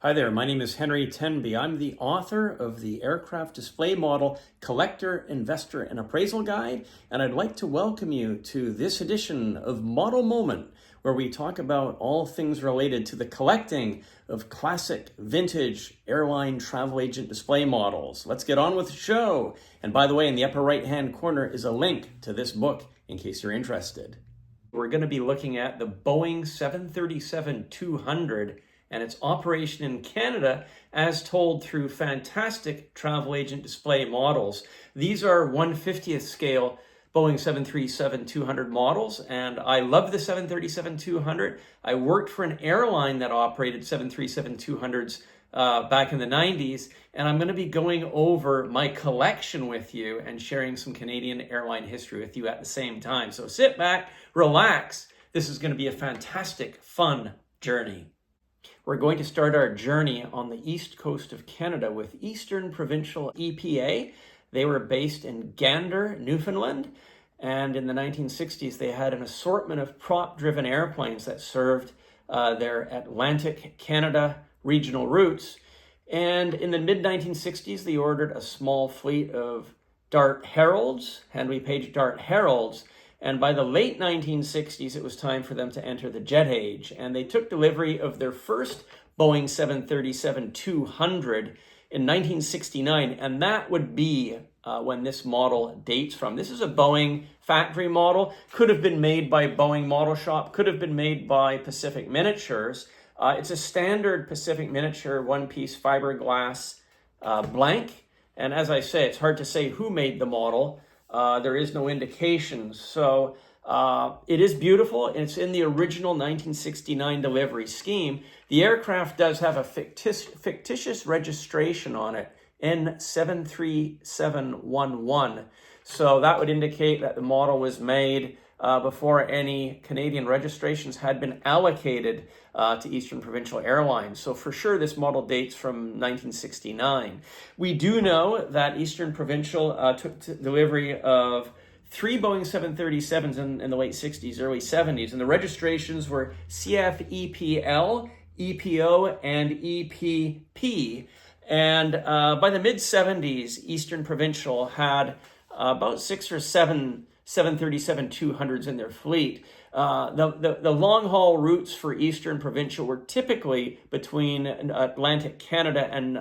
Hi there, my name is Henry Tenby. I'm the author of the Aircraft Display Model Collector, Investor, and Appraisal Guide, and I'd like to welcome you to this edition of Model Moment, where we talk about all things related to the collecting of classic, vintage airline travel agent display models. Let's get on with the show. And by the way, in the upper right-hand corner is a link to this book in case you're interested. We're going to be looking at the Boeing 737-200 and its operation in Canada as told through fantastic travel agent display models. These are 1/50th scale Boeing 737-200 models, and I love the 737-200. I worked for an airline that operated 737-200s back in the 90s, and I'm going to be going over my collection with you and sharing some Canadian airline history with you at the same time. So sit back, relax. This is going to be a fantastic, fun journey. We're going to start our journey on the east coast of Canada with Eastern Provincial EPA. They were based in Gander, Newfoundland, and in the 1960s they had an assortment of prop-driven airplanes that served their Atlantic Canada regional routes. And in the mid-1960s they ordered a small fleet of Dart Heralds, Henry Page Dart Heralds, and by the late 1960s, it was time for them to enter the jet age. And they took delivery of their first Boeing 737-200 in 1969. And that would be when this model dates from. This is a Boeing factory model. Could have been made by Boeing Model Shop. Could have been made by Pacific Miniatures. It's a standard Pacific Miniature one-piece fiberglass blank. And as I say, it's hard to say who made the model. There is no indication. So it is beautiful. It's in the original 1969 delivery scheme. The aircraft does have a fictitious registration on it, N73711. So that would indicate that the model was made before any Canadian registrations had been allocated to Eastern Provincial Airlines. So for sure, this model dates from 1969. We do know that Eastern Provincial took delivery of 3 Boeing 737s in the late 60s, early 70s, and the registrations were CFEPL, EPO, and EPP. And by the mid-70s, Eastern Provincial had about 6 or 7 737-200s in their fleet. The long-haul routes for Eastern Provincial were typically between Atlantic Canada and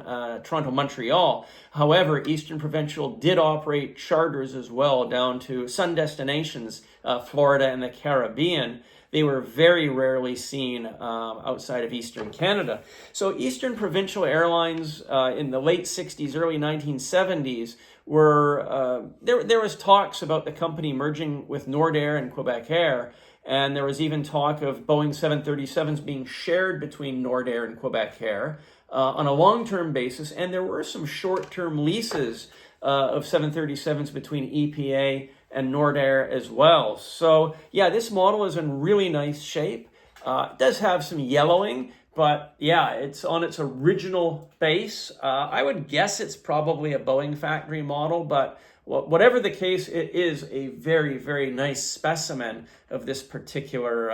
Toronto, Montreal. However, Eastern Provincial did operate charters as well down to sun destinations, Florida and the Caribbean. They were very rarely seen outside of Eastern Canada. So Eastern Provincial Airlines in the late 60s, early 1970s were, there was talks about the company merging with Nordair and Quebec Air, and there was even talk of Boeing 737s being shared between Nordair and Quebec Air on a long-term basis, and there were some short-term leases of 737s between EPA and Nordair as well. So yeah, this model is in really nice shape. It does have some yellowing, but yeah, it's on its original base. I would guess it's probably a Boeing factory model, but whatever the case, it is a very, very nice specimen of this particular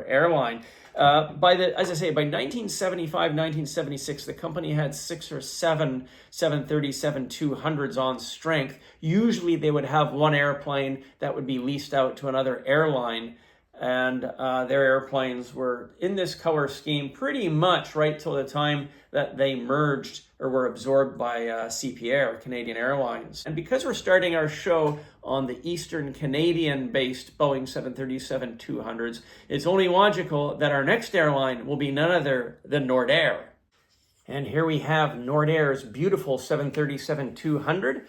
airline. As I say, by 1975, 1976, the company had 6 or 7 737-200s on strength. Usually they would have one airplane that would be leased out to another airline, and their airplanes were in this color scheme pretty much right till the time that they merged or were absorbed by CPA, or Canadian Airlines. And because we're starting our show on the Eastern Canadian-based Boeing 737-200s, it's only logical that our next airline will be none other than Nordair. And here we have Nordair's beautiful 737-200.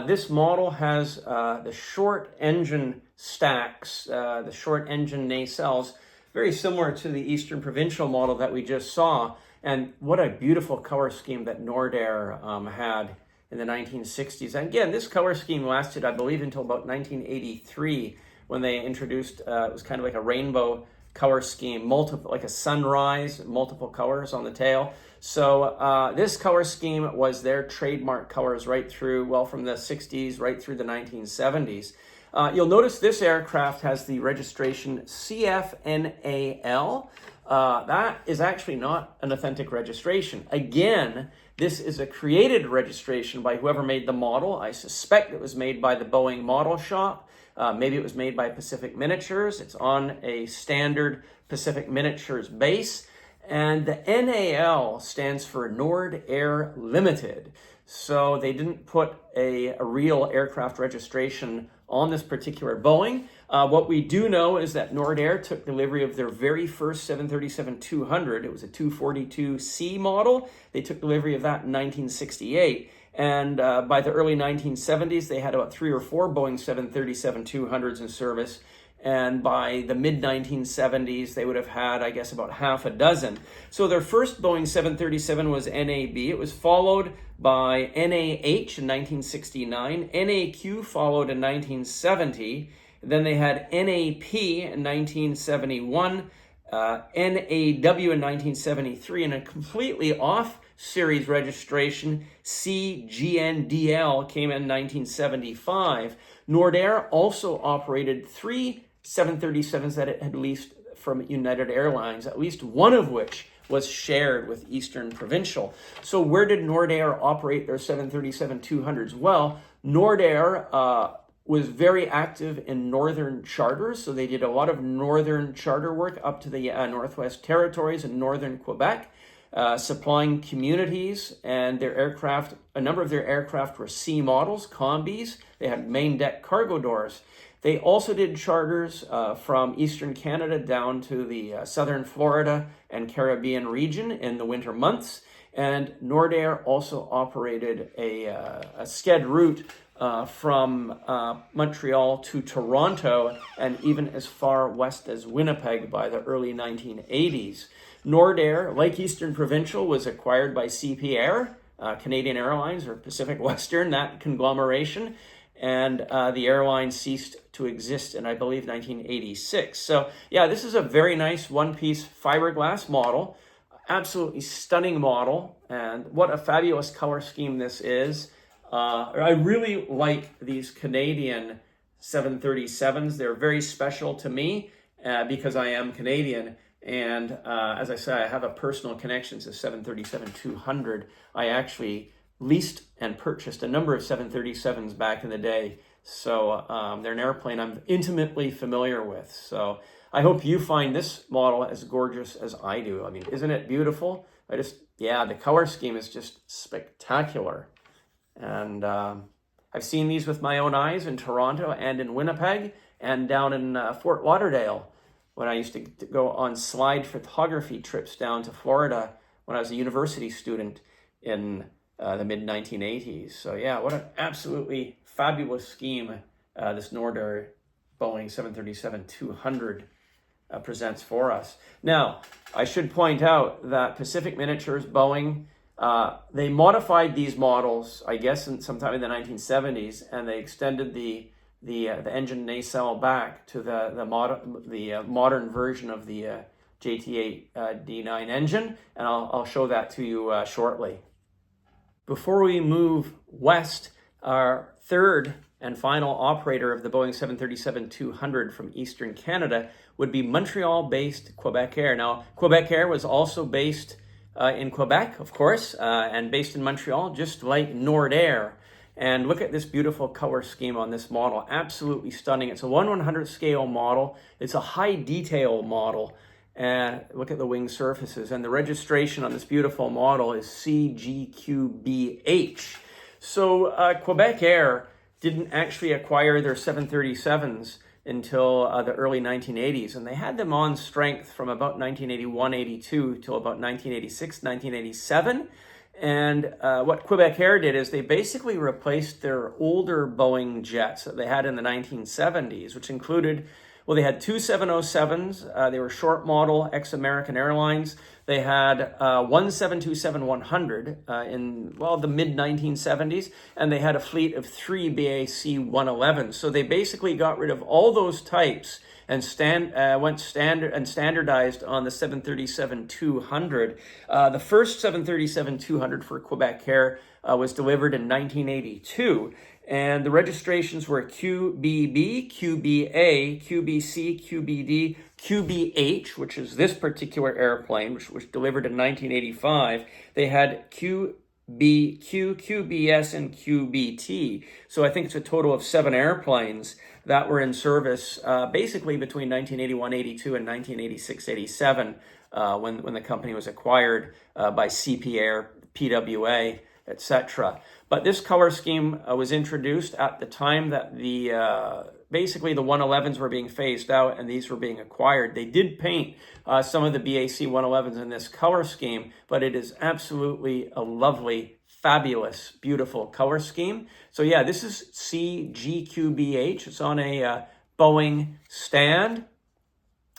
This model has the short engine stacks, the short engine nacelles, very similar to the Eastern Provincial model that we just saw. And what a beautiful color scheme that Nordair had in the 1960s. And again, this color scheme lasted, I believe, until about 1983 when they introduced, it was kind of like a rainbow color scheme, like a sunrise, multiple colors on the tail. So this color scheme was their trademark colors right through, well, from the 60s right through the 1970s. You'll notice this aircraft has the registration CFNAL. that is actually not an authentic registration. Again, this is a created registration by whoever made the model. I suspect it was made by the Boeing model shop. Maybe it was made by Pacific Miniatures. It's on a standard Pacific Miniatures base. And the NAL stands for Nord Air Limited. So they didn't put a real aircraft registration on this particular Boeing. What we do know is that Nord Air took delivery of their very first 737-200. It was a 242C model. They took delivery of that in 1968. And by the early 1970s, they had about 3 or 4 Boeing 737-200s in service. And by the mid-1970s, they would have had, I guess, about half a dozen. So their first Boeing 737 was NAB. It was followed by NAH in 1969. NAQ followed in 1970. Then they had NAP in 1971, NAW in 1973, and a completely off-series registration, CGNDL, came in 1975. Nord Air also operated 3 737s that it had leased from United Airlines, at least one of which was shared with Eastern Provincial. So where did Nord Air operate their 737-200s? Well, Nord Air was very active in northern charters, so they did a lot of northern charter work up to the Northwest Territories and northern Quebec, supplying communities, and their aircraft, a number of their aircraft were C models, combis. They had main deck cargo doors. They also did charters from eastern Canada down to the southern Florida and Caribbean region in the winter months. And Nord Air also operated a sched route from Montreal to Toronto and even as far west as Winnipeg by the early 1980s. Nord Air, like Eastern Provincial, was acquired by CP Air, Canadian Airlines or Pacific Western, that conglomeration, and the airline ceased to exist in, I believe, 1986. So yeah, this is a very nice one-piece fiberglass model, absolutely stunning model, and what a fabulous color scheme this is. I really like these Canadian 737s. They're very special to me because I am Canadian. And as I say, I have a personal connection to 737-200. I actually leased and purchased a number of 737s back in the day. So they're an airplane I'm intimately familiar with. So I hope you find this model as gorgeous as I do. I mean, isn't it beautiful? The color scheme is just spectacular. And I've seen these with my own eyes in Toronto and in Winnipeg and down in Fort Lauderdale when I used to go on slide photography trips down to Florida when I was a university student in the mid-1980s. So yeah, what an absolutely fabulous scheme this Nord Air Boeing 737-200 presents for us. Now, I should point out that Pacific Miniatures, Boeing, they modified these models, I guess, sometime in the 1970s, and they extended the engine nacelle back to the modern version of the JT8 D9 engine, and I'll show that to you shortly. Before we move west, our third and final operator of the Boeing 737-200 from Eastern Canada would be Montreal-based Quebec Air. Now, Quebec Air was also based in Quebec, of course, and based in Montreal, just like Nord Air. And look at this beautiful color scheme on this model. Absolutely stunning. It's a 1/100th scale model. It's a high detail model. And look at the wing surfaces. And the registration on this beautiful model is CGQBH. So Quebec Air didn't actually acquire their 737s until the early 1980s. And they had them on strength from about 1981-82 till about 1986-1987. And what Quebec Air did is they basically replaced their older Boeing jets that they had in the 1970s, which included, well, they had two 707s. They were short model, ex-American Airlines. They had one 727-100 in, well, the mid-1970s, and they had a fleet of 3 BAC 111s. So they basically got rid of all those types and went standardized on the 737-200. The first 737-200 for Quebec Air was delivered in 1982. And the registrations were QBB, QBA, QBC, QBD, QBH, which is this particular airplane, which was delivered in 1985. They had QBQ, QBS, and QBT. So I think it's a total of 7 airplanes that were in service basically between 1981-82 and 1986-87 when the company was acquired by CP Air, PWA, etc. But this color scheme was introduced at the time that basically the 111s were being phased out and these were being acquired. They did paint some of the BAC 111s in this color scheme, but it is absolutely a lovely, fabulous, beautiful color scheme. So yeah, this is CGQBH. It's on a Boeing stand.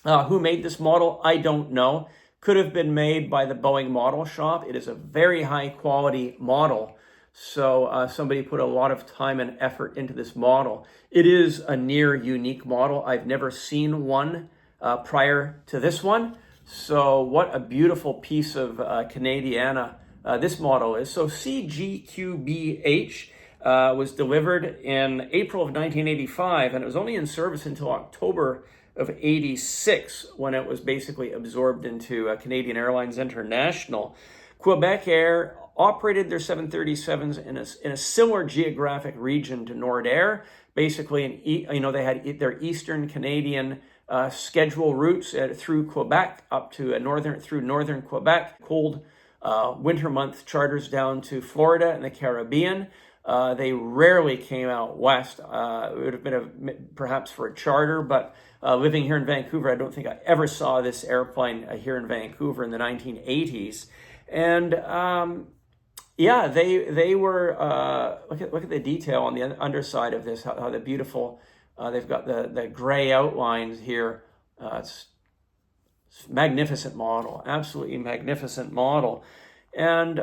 Who made this model? I don't know. Could have been made by the Boeing model shop. It is a very high quality model. So somebody put a lot of time and effort into this model. It is a near unique model. I've never seen one prior to this one. So what a beautiful piece of Canadiana this model is. So CGQBH was delivered in April of 1985, and it was only in service until October of 86 when it was basically absorbed into Canadian Airlines International. Quebec Air operated their 737s in a similar geographic region to Nordair. Basically, they had their Eastern Canadian schedule routes through Quebec up to northern Quebec, cold winter month charters down to Florida and the Caribbean. They rarely came out west. It would have been perhaps for a charter, but living here in Vancouver, I don't think I ever saw this airplane here in Vancouver in the 1980s. And yeah, they were, look at the detail on the underside of this, how the beautiful, they've got the gray outlines here. It's magnificent model, absolutely magnificent model. And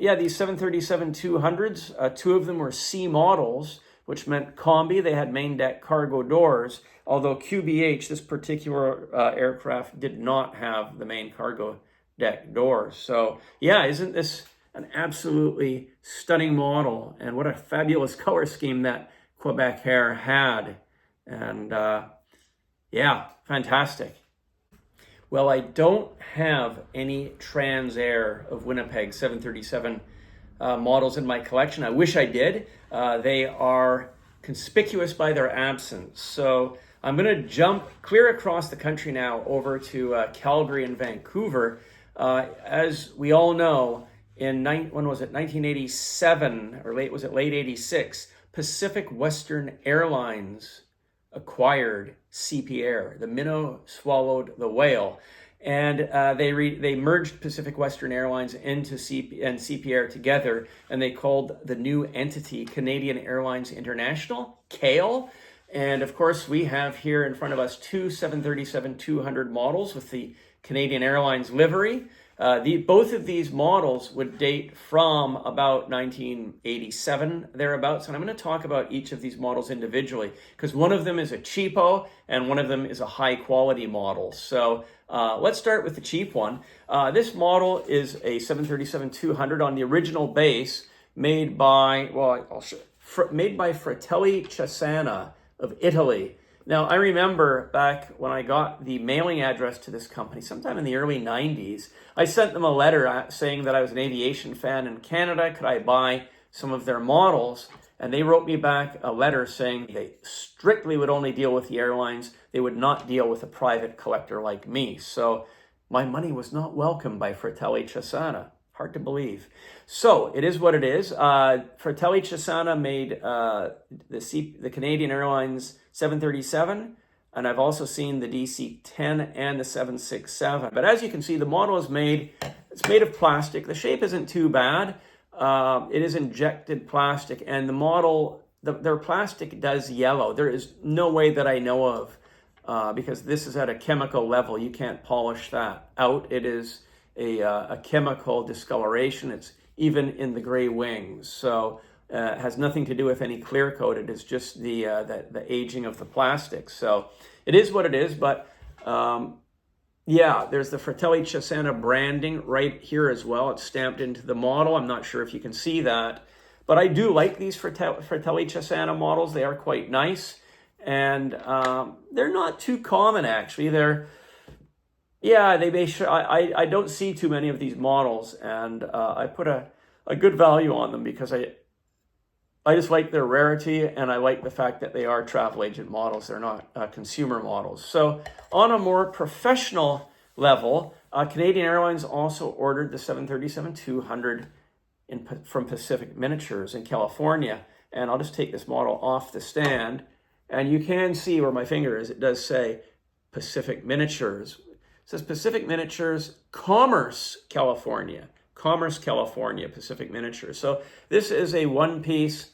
yeah, these 737-200s, 2 of them were C models, which meant combi. They had main deck cargo doors, although QBH, this particular aircraft, did not have the main cargo deck doors. So yeah, isn't this an absolutely stunning model? And what a fabulous color scheme that Quebec Air had. And yeah, fantastic. Well, I don't have any Transair of Winnipeg 737 models in my collection. I wish I did. They are conspicuous by their absence. So I'm going to jump clear across the country now over to Calgary and Vancouver. As we all know, in 1987 or late 86, Pacific Western Airlines acquired CP Air. The minnow swallowed the whale, and they merged Pacific Western Airlines into CP Air together, and they called the new entity Canadian Airlines International, CAIL. And of course, we have here in front of us 2 737-200 models with the Canadian Airlines livery. Both of these models would date from about 1987, thereabouts. And I'm going to talk about each of these models individually, because one of them is a cheapo and one of them is a high quality model. So let's start with the cheap one. This model is a 737-200 on the original base made by, Fratelli Cesana of Italy. Now, I remember back when I got the mailing address to this company, sometime in the early 90s, I sent them a letter saying that I was an aviation fan in Canada. Could I buy some of their models? And they wrote me back a letter saying they strictly would only deal with the airlines. They would not deal with a private collector like me. So my money was not welcome by Fratelli Cesana. Hard to believe. So it is what it is. Fratelli Cesana made the Canadian Airlines 737, and I've also seen the DC-10 and the 767. But as you can see, the model is it's made of plastic. The shape isn't too bad. It is injected plastic, and the model, their plastic does yellow. There is no way that I know of, because this is at a chemical level. You can't polish that out. It is a chemical discoloration. It's even in the gray wings. So has nothing to do with any clear coat. It is just the aging of the plastic. So it is what it is. But yeah, there's the Fratelli Cesena branding right here as well. It's stamped into the model. I'm not sure if you can see that, but I do like these Fratelli Cesena models. They are quite nice, and they're not too common actually. I don't see too many of these models, and I put a good value on them because I just like their rarity, and I like the fact that they are travel agent models. They're not consumer models. So on a more professional level, Canadian Airlines also ordered the 737-200 from Pacific Miniatures in California. And I'll just take this model off the stand, and you can see where my finger is. It does say Pacific Miniatures. It says Pacific Miniatures, Commerce, California. Commerce, California, Pacific Miniatures. So this is a one-piece,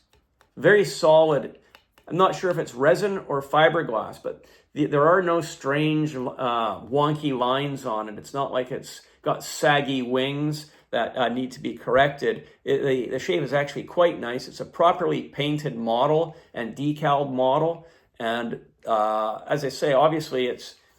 very solid. I'm not sure if it's resin or fiberglass, but there are no strange, wonky lines on it. It's not like it's got saggy wings that need to be corrected. The shape is actually quite nice. It's a properly painted model and decaled model. And as I say, obviously,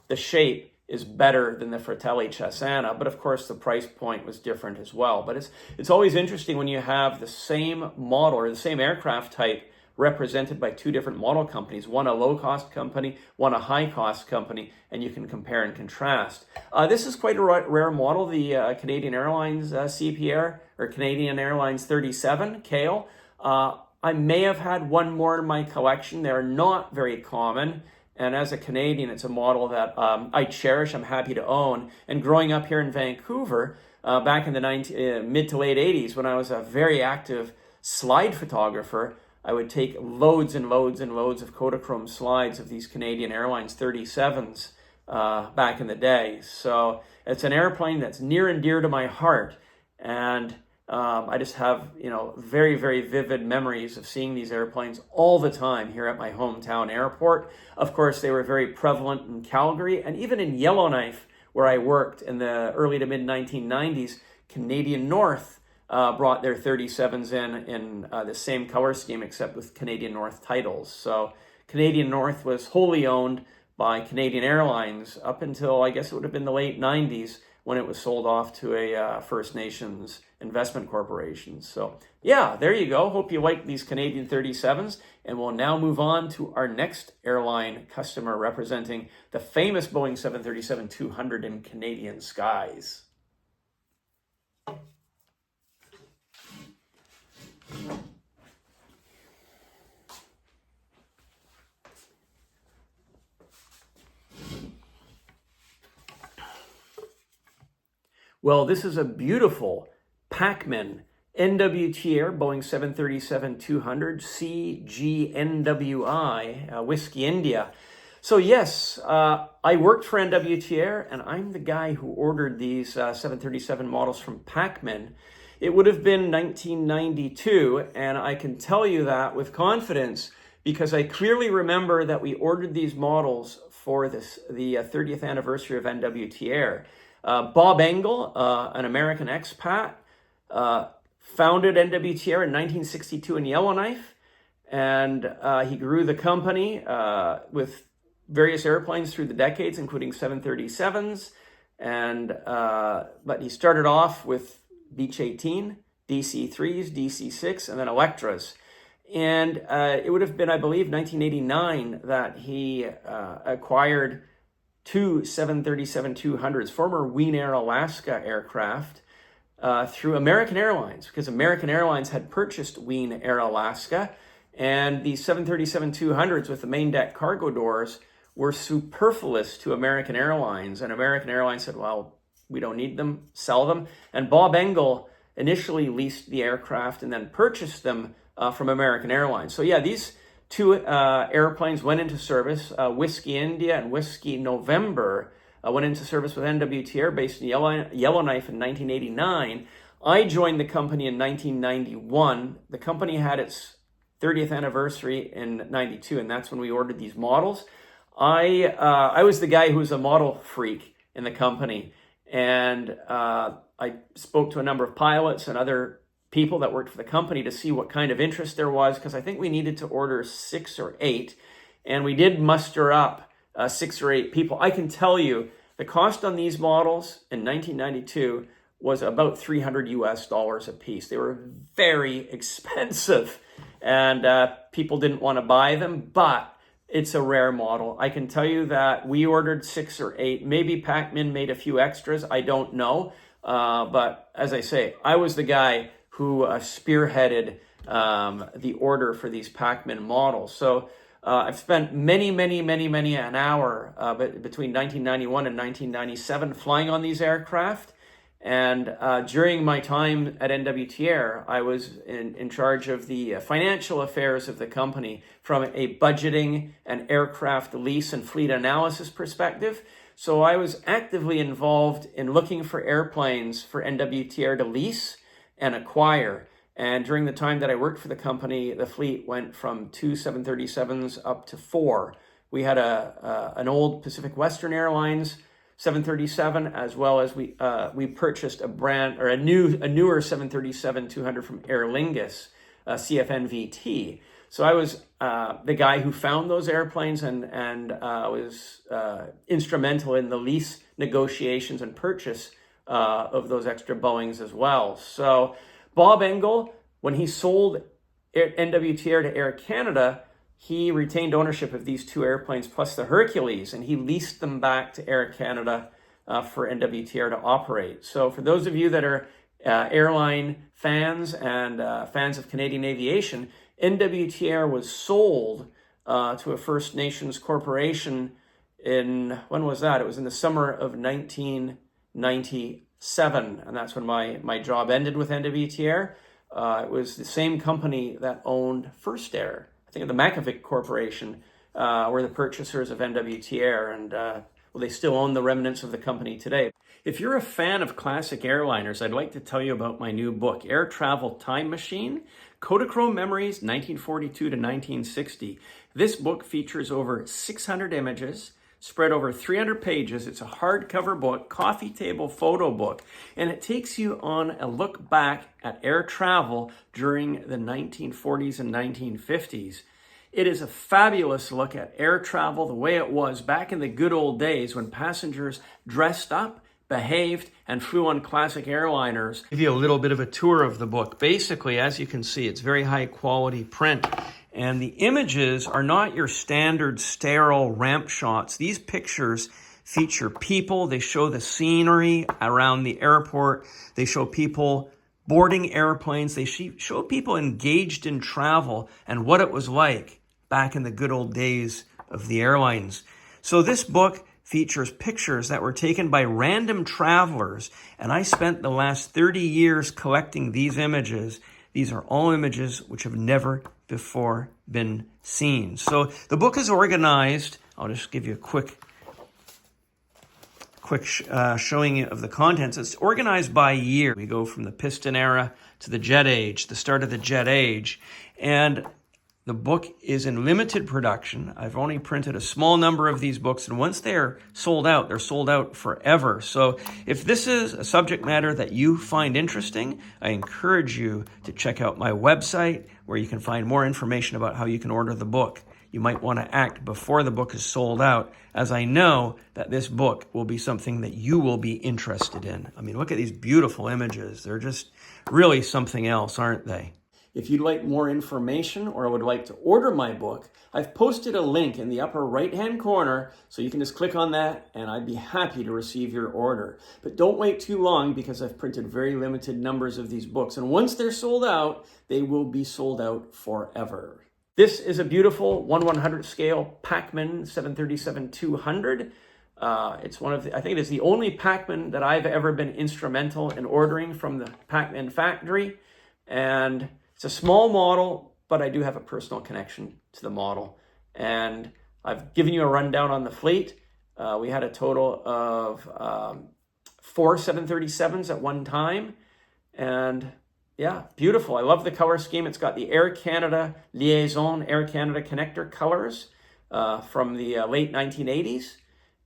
the shape is better than the Fratelli Cesena, but of course the price point was different as well. But it's always interesting when you have the same model or the same aircraft type represented by two different model companies, one a low-cost company, one a high-cost company, and you can compare and contrast. This is quite a rare model, the Canadian Airlines CPR, or Canadian Airlines 37, KALE. I may have had one more in my collection. They're not very common. And as a Canadian, it's a model that I cherish, I'm happy to own. And growing up here in Vancouver, back in the mid to late 80s, when I was a very active slide photographer, I would take loads and loads and loads of Kodachrome slides of these Canadian Airlines 37s back in the day. So it's an airplane that's near and dear to my heart. And I just have, very, very vivid memories of seeing these airplanes all the time here at my hometown airport. Of course, they were very prevalent in Calgary and even in Yellowknife, where I worked in the early to mid 1990s. Canadian North brought their 37s in the same color scheme, except with Canadian North titles. So Canadian North was wholly owned by Canadian Airlines up until, I guess it would have been the late 90s, when it was sold off to a First Nations investment corporation. So yeah, there you go. Hope you like these Canadian 37s. And we'll now move on to our next airline customer representing the famous Boeing 737-200 in Canadian skies. Well, this is a beautiful Packman NWT Boeing 737-200 CGNWI, Whiskey India. So yes, I worked for NWT and I'm the guy who ordered these 737 models from Packman. It would have been 1992, and I can tell you that with confidence because I clearly remember that we ordered these models for the 30th anniversary of NWT. Bob Engel, an American expat, founded NWT in 1962 in Yellowknife, and he grew the company with various airplanes through the decades, including 737s, but he started off with Beech 18, DC-3s, DC-6, and then Electras. And it would have been, I believe, 1989 that he acquired two 737-200s, former Wien Air Alaska aircraft, through American Airlines, because American Airlines had purchased Wien Air Alaska, and the 737-200s with the main deck cargo doors were superfluous to American Airlines, and American Airlines said, well, we don't need them, sell them. And Bob Engel initially leased the aircraft and then purchased them from American Airlines. So yeah, these two airplanes went into service. Whiskey India and Whiskey November went into service with NWT based in Yellowknife in 1989. I joined the company in 1991. The company had its 30th anniversary in 92, and that's when we ordered these models. I was the guy who was a model freak in the company, and I spoke to a number of pilots and other people that worked for the company to see what kind of interest there was, because I think we needed to order 6 or 8, and we did muster up 6 or 8 people. I can tell you the cost on these models in 1992 was about $300 a piece. They were very expensive, and people didn't want to buy them, but it's a rare model. I can tell you that we ordered 6 or 8. Maybe Pac-Man made a few extras. I don't know. But as I say, I was the guy who spearheaded the order for these Pac-Man models. So I've spent many an hour between 1991 and 1997 flying on these aircraft. And during my time at NWT Air, I was in charge of the financial affairs of the company from a budgeting and aircraft lease and fleet analysis perspective. So I was actively involved in looking for airplanes for NWT Air to lease and acquire. And during the time that I worked for the company, the fleet went from 2 737s up to 4. We had an old Pacific Western Airlines 737, as well as we purchased a newer 737-200 from Aer Lingus, CFNVT. So I was the guy who found those airplanes and was instrumental in the lease negotiations and purchase of those extra Boeings as well. So Bob Engel, when he sold NWT Air to Air Canada, he retained ownership of these 2 airplanes plus the Hercules, and he leased them back to Air Canada for NWT Air to operate. So for those of you that are airline fans and fans of Canadian aviation, NWT Air was sold to a First Nations corporation when was that? It was in the summer of 1997, and that's when my job ended with NWT Air. It was the same company that owned First Air. I think the Makovic Corporation were the purchasers of NWT Air, and they still own the remnants of the company today. If you're a fan of classic airliners, I'd like to tell you about my new book, Air Travel Time Machine, Kodachrome Memories, 1942 to 1960. This book features over 600 images, spread over 300 pages. It's a hardcover book, coffee table photo book, and it takes you on a look back at air travel during the 1940s and 1950s. It is a fabulous look at air travel the way it was back in the good old days when passengers dressed up, behaved, and flew on classic airliners. I'll give you a little bit of a tour of the book. Basically, as you can see, it's very high quality print. And the images are not your standard sterile ramp shots. These pictures feature people. They show the scenery around the airport. They show people boarding airplanes. They show people engaged in travel and what it was like back in the good old days of the airlines. So this book features pictures that were taken by random travelers, and I spent the last 30 years collecting these images. These are all images which have never before been seen. So the book is organized. I'll just give you a quick showing of the contents. It's organized by year. We go from the piston era to the jet age, the start of the jet age. And the book is in limited production. I've only printed a small number of these books, and once they're sold out forever. So if this is a subject matter that you find interesting, I encourage you to check out my website where you can find more information about how you can order the book. You might want to act before the book is sold out, as I know that this book will be something that you will be interested in. I mean, look at these beautiful images. They're just really something else, aren't they? If you'd like more information or would like to order my book, I've posted a link in the upper right-hand corner, so you can just click on that and I'd be happy to receive your order. But don't wait too long, because I've printed very limited numbers of these books. And once they're sold out, they will be sold out forever. This is a beautiful 1/100 scale Pac-Man 737-200. It's I think it is the only Pac-Man that I've ever been instrumental in ordering from the Pac-Man factory. And it's a small model, but I do have a personal connection to the model. And I've given you a rundown on the fleet. We had a total of 4 737s at one time. And yeah, beautiful. I love the color scheme. It's got the Air Canada Liaison, Air Canada connector colors from the late 1980s.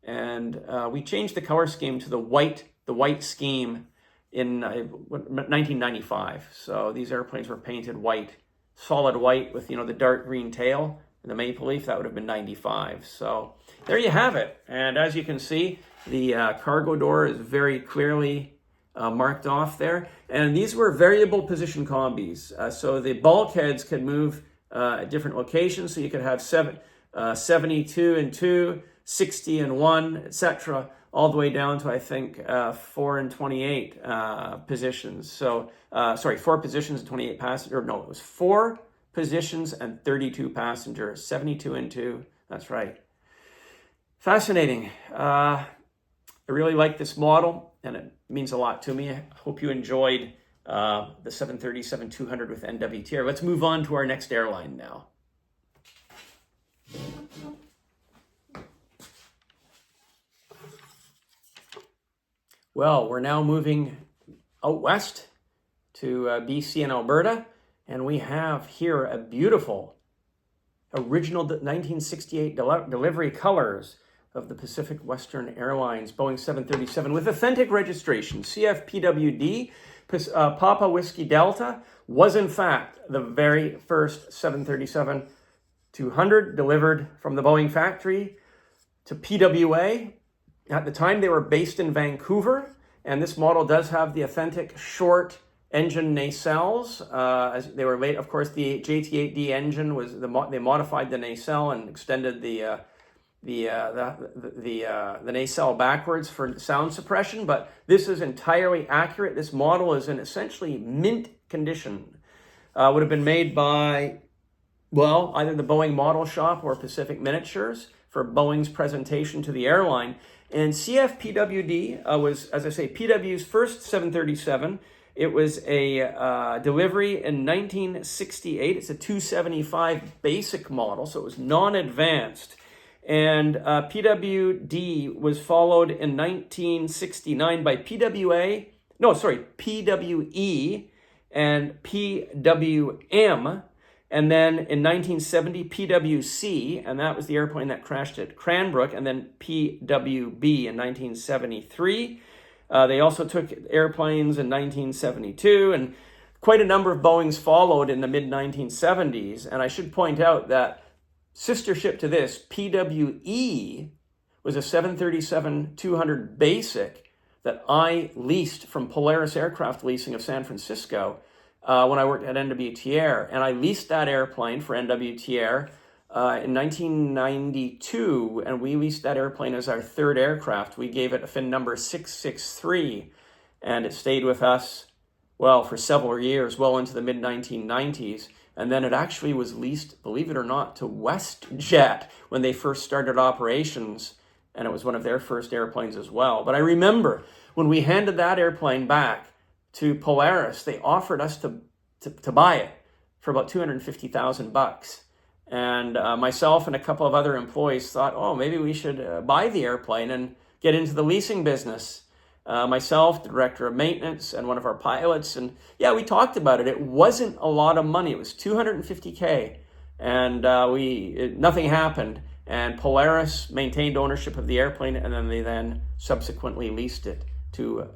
And we changed the color scheme to the white scheme in 1995. So these airplanes were painted white, solid white with, the dark green tail and the maple leaf. That would have been 95. So there you have it. And as you can see, the cargo door is very clearly marked off there. And these were variable position combis. So the bulkheads could move at different locations. So you could have 72 and 2, 60 and 1, etc., all the way down to, I think, 4 and 28 positions. So, 4 positions and 28 passengers. No, it was 4 positions and 32 passengers. 72 and 2. That's right. Fascinating. I really like this model, and it means a lot to me. I hope you enjoyed the 737-200 with NWTR. Let's move on to our next airline now. Well, we're now moving out west to BC and Alberta, and we have here a beautiful original 1968 delivery colors of the Pacific Western Airlines Boeing 737 with authentic registration. CFPWD, Papa Whiskey Delta, was in fact the very first 737-200 delivered from the Boeing factory to PWA. At the time, they were based in Vancouver, and this model does have the authentic short engine nacelles. As they were late, of course, the JT8D engine was they modified the nacelle and extended the nacelle backwards for sound suppression. But this is entirely accurate. This model is in essentially mint condition. Would have been made by, well, either the Boeing Model Shop or Pacific Miniatures for Boeing's presentation to the airline. And CFPWD was, as I say, PW's first 737. It was a delivery in 1968. It's a 275 basic model, so it was non-advanced. And PWD was followed in 1969 by PWE and PWM. And then in 1970, PWC, and that was the airplane that crashed at Cranbrook, and then PWB in 1973. They also took airplanes in 1972, and quite a number of Boeings followed in the mid-1970s. And I should point out that sister ship to this, PWE, was a 737-200 basic that I leased from Polaris Aircraft Leasing of San Francisco when I worked at NWTR. And I leased that airplane for NWTR in 1992, and we leased that airplane as our third aircraft. We gave it a FIN number 663, and it stayed with us, well, for several years, well into the mid-1990s. And then it actually was leased, believe it or not, to WestJet when they first started operations, and it was one of their first airplanes as well. But I remember when we handed that airplane back to Polaris, they offered us to buy it for about $250,000. And myself and a couple of other employees thought, oh, maybe we should buy the airplane and get into the leasing business. Myself, the director of maintenance, and one of our pilots. And yeah, we talked about it. It wasn't a lot of money. It was $250K. And nothing happened. And Polaris maintained ownership of the airplane, and then they subsequently leased it to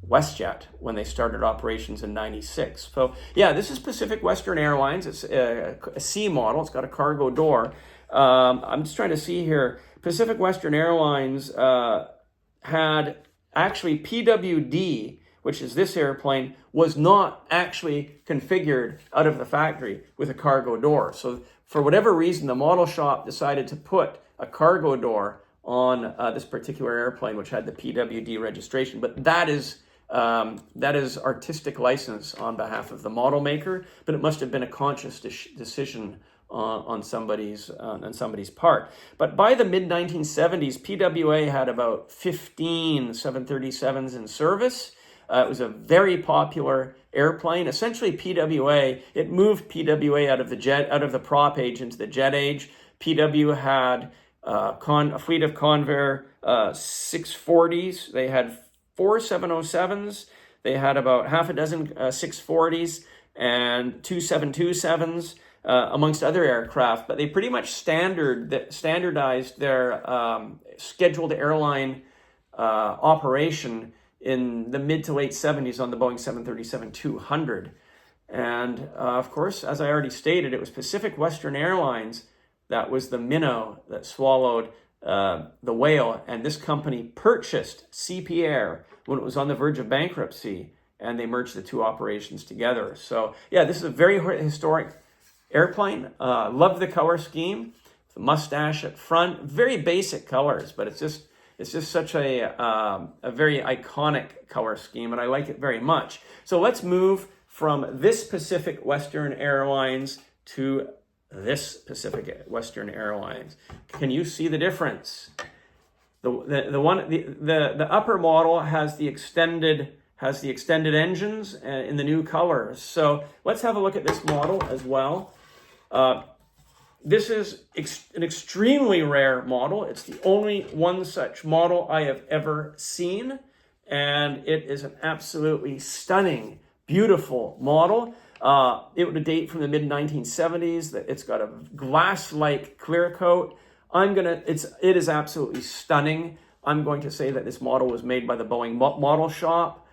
WestJet when they started operations in 96. So yeah, this is Pacific Western Airlines. It's a C model. It's got a cargo door. I'm just trying to see here. Pacific Western Airlines had actually PWD, which is this airplane, was not actually configured out of the factory with a cargo door. So for whatever reason, the model shop decided to put a cargo door on this particular airplane, which had the PWD registration. But that is artistic license on behalf of the model maker, but it must have been a conscious decision on somebody's part. But by the mid-1970s, PWA had about 15 737s in service. It was a very popular airplane. Essentially, PWA, it moved PWA out of the prop age into the jet age. PW had a fleet of Convair 640s. They had 4 707s. They had about half a dozen 640s and 2 727s, amongst other aircraft. But they pretty much standardized their scheduled airline operation in the mid to late 70s on the Boeing 737-200. And of course, as I already stated, it was Pacific Western Airlines that was the minnow that swallowed the whale. And this company purchased CP Air when it was on the verge of bankruptcy, and they merged the two operations together. So yeah, this is a very historic airplane. Love the color scheme. The mustache at front, very basic colors, but it's just such a very iconic color scheme, and I like it very much. So let's move from this Pacific Western Airlines to this Pacific Western Airlines. Can you see the difference? The upper model has the extended engines in the new colors. So let's have a look at this model as well. This is an extremely rare model. It's the only one such model I have ever seen, and it is an absolutely stunning, beautiful model. It would date from the mid-1970s. It's got a glass-like clear coat. It is absolutely stunning. I'm going to say that this model was made by the Boeing model shop.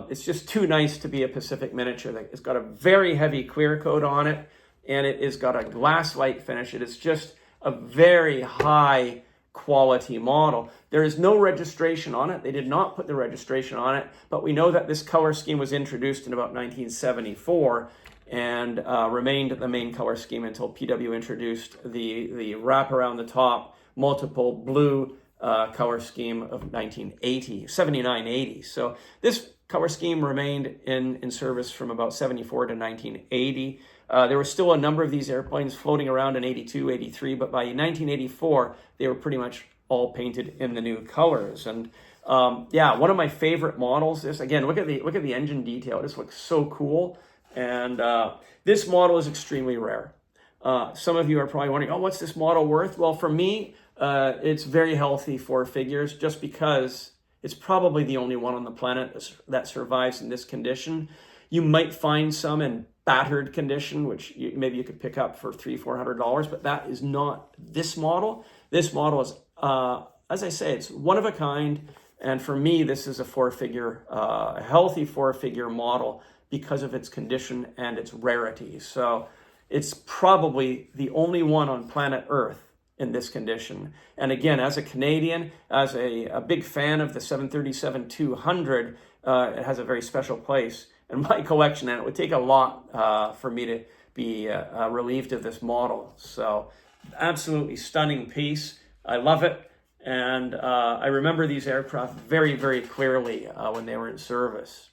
It's just too nice to be a Pacific miniature. It's got a very heavy clear coat on it, and it has got a glass-like finish. It is just a very high quality model. There is no registration on it. They did not put the registration on it, but we know that this color scheme was introduced in about 1974 and remained the main color scheme until PW introduced the wrap around the top, multiple blue color scheme of 79-80. So this color scheme remained in service from about 74 to 1980. There were still a number of these airplanes floating around in 82, 83, but by 1984, they were pretty much all painted in the new colors. And yeah, one of my favorite models. This again, look at the engine detail. This looks so cool. And this model is extremely rare. Some of you are probably wondering, oh, what's this model worth? Well, for me, it's very healthy four figures, just because it's probably the only one on the planet that survives in this condition. You might find some in battered condition, which maybe you could pick up for $300-400, but that is not this model. This model is, as I say, it's one of a kind, and for me, this is a healthy four-figure model because of its condition and its rarity. So it's probably the only one on planet Earth in this condition. And again, as a Canadian, as a big fan of the 737-200, it has a very special place in my collection, and it would take a lot for me to be relieved of this model. So absolutely stunning piece. I love it, and I remember these aircraft very, very clearly when they were in service.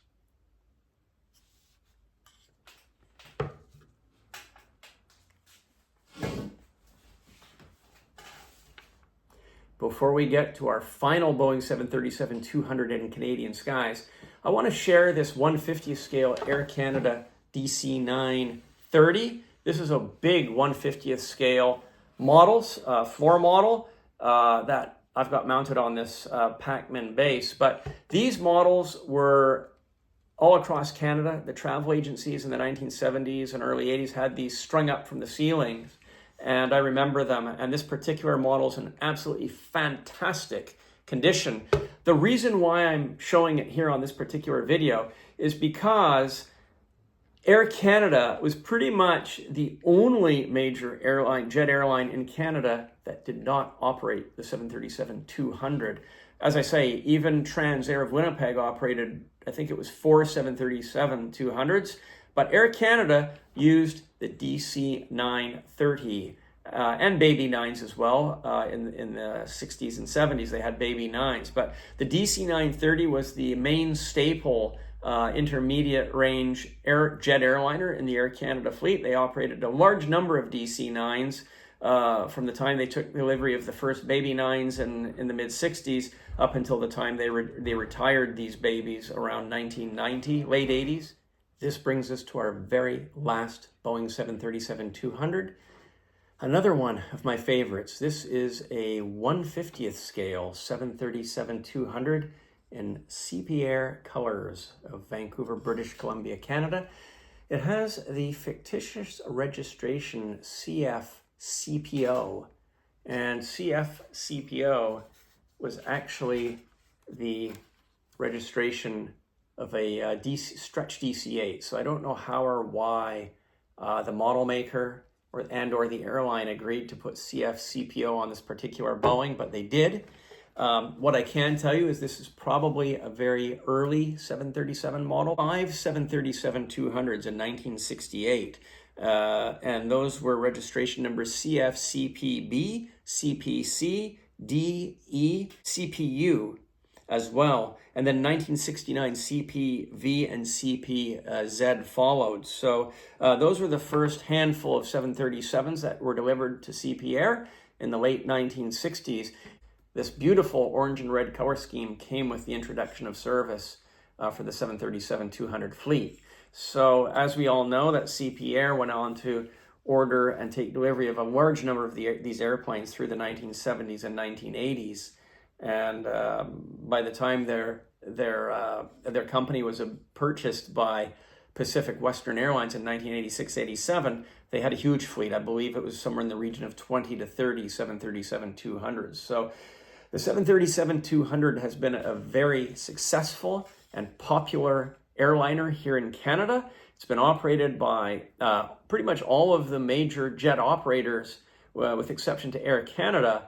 Before we get to our final Boeing 737-200 in Canadian skies, I want to share this 150th scale Air Canada DC-930. This is a big 150th scale floor model that I've got mounted on this Pac-Man base. But these models were all across Canada. The travel agencies in the 1970s and early 80s had these strung up from the ceilings, and I remember them. And this particular model is in absolutely fantastic condition. The reason why I'm showing it here on this particular video is because Air Canada was pretty much the only major jet airline in Canada that did not operate the 737-200. As I say, even Transair of Winnipeg operated, I think it was 4 737-200s, but Air Canada used the DC-930. And Baby 9s as well. In the 60s and 70s, they had Baby 9s. But the DC-930 was the main staple intermediate range jet airliner in the Air Canada fleet. They operated a large number of DC-9s from the time they took delivery of the first Baby 9s in the mid-60s up until the time they retired these babies around 1990, late 80s. This brings us to our very last Boeing 737-200. Another one of my favorites. This is a 150th scale 737-200 in CP Air colors of Vancouver, British Columbia, Canada. It has the fictitious registration CF-CPO, and CF-CPO was actually the registration of a stretch DC-8. So I don't know how or why the model maker or the airline agreed to put CF-CPO on this particular Boeing, but they did. What I can tell you is this is probably a very early 737 model. 5 737-200s in 1968. And those were registration numbers CF-CPB, CPC, DE, CPU as well. And then 1969 CPV and CPZ followed. So those were the first handful of 737s that were delivered to CP Air in the late 1960s. This beautiful orange and red color scheme came with the introduction of service for the 737-200 fleet. So as we all know, that CP Air went on to order and take delivery of a large number of these airplanes through the 1970s and 1980s. And by the time their company was purchased by Pacific Western Airlines in 1986-87, they had a huge fleet. I believe it was somewhere in the region of 20 to 30 737-200s. So the 737-200 has been a very successful and popular airliner here in Canada. It's been operated by pretty much all of the major jet operators, with exception to Air Canada,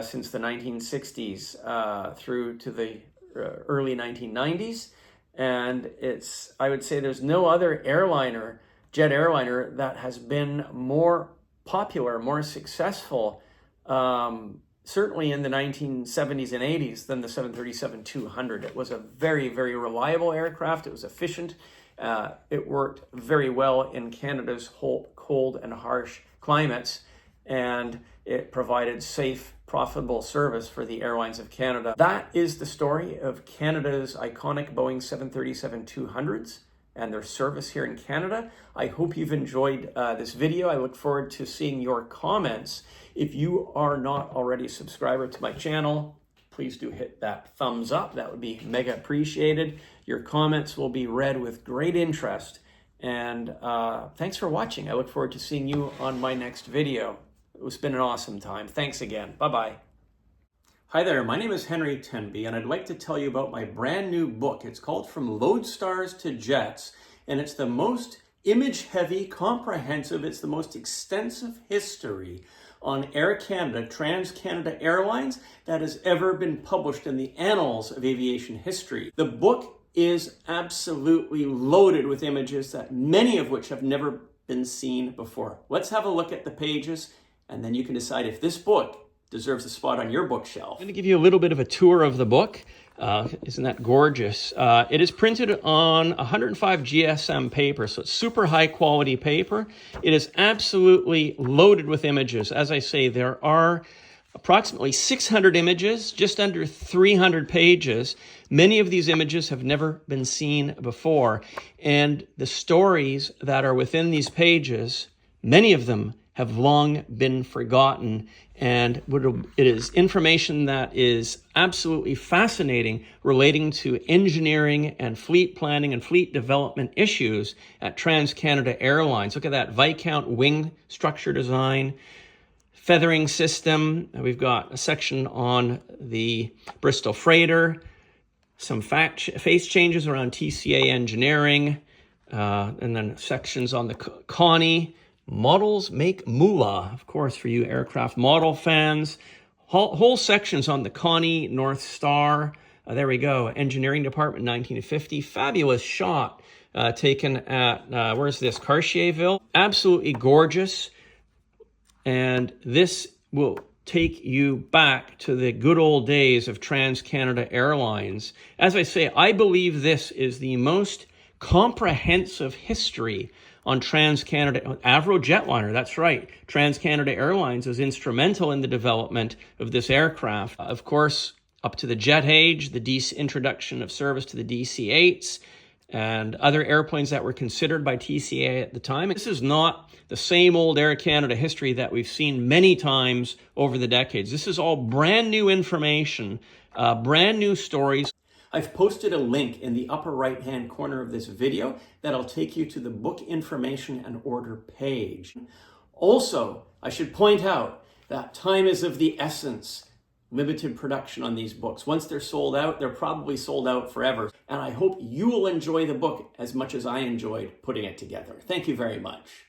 since the 1960s through to the early 1990s. And I would say there's no other jet airliner that has been more popular, more successful, certainly in the 1970s and 80s than the 737-200. It was a very, very reliable aircraft. It was efficient. It worked very well in Canada's cold and harsh climates, and it provided safe, profitable service for the Airlines of Canada. That is the story of Canada's iconic Boeing 737-200s and their service here in Canada. I hope you've enjoyed this video. I look forward to seeing your comments. If you are not already a subscriber to my channel, please do hit that thumbs up. That would be mega appreciated. Your comments will be read with great interest. And thanks for watching. I look forward to seeing you on my next video. It's been an awesome time. Thanks again. Bye-bye. Hi there, my name is Henry Tenby, and I'd like to tell you about my brand new book. It's called From Lodestars to Jets, and it's the most image-heavy, comprehensive, it's the most extensive history on Air Canada, Trans-Canada Airlines that has ever been published in the annals of aviation history. The book is absolutely loaded with images, that many of which have never been seen before. Let's have a look at the pages, and then you can decide if this book deserves a spot on your bookshelf. I'm going to give you a little bit of a tour of the book. Isn't that gorgeous? It is printed on 105 GSM paper, so it's super high quality paper. It is absolutely loaded with images. As I say, there are approximately 600 images, just under 300 pages. Many of these images have never been seen before. And the stories that are within these pages, many of them have long been forgotten, and it is information that is absolutely fascinating relating to engineering and fleet planning and fleet development issues at Trans-Canada Airlines. Look at that Viscount wing structure design, feathering system. We've got a section on the Bristol Freighter, some face changes around TCA engineering, and then sections on the Connie. Models make moolah, of course, for you aircraft model fans. Whole sections on the Connie North Star. There we go. Engineering Department, 1950. Fabulous shot taken at, where's this? Cartierville. Absolutely gorgeous. And this will take you back to the good old days of Trans-Canada Airlines. As I say, I believe this is the most comprehensive history on Trans-Canada, Avro jetliner, that's right. Trans-Canada Airlines was instrumental in the development of this aircraft. Of course, up to the jet age, the introduction of service to the DC-8s, and other airplanes that were considered by TCA at the time. This is not the same old Air Canada history that we've seen many times over the decades. This is all brand new information, brand new stories. I've posted a link in the upper right-hand corner of this video that'll take you to the book information and order page. Also, I should point out that time is of the essence. limited production on these books. Once they're sold out, they're probably sold out forever. And I hope you will enjoy the book as much as I enjoyed putting it together. Thank you very much.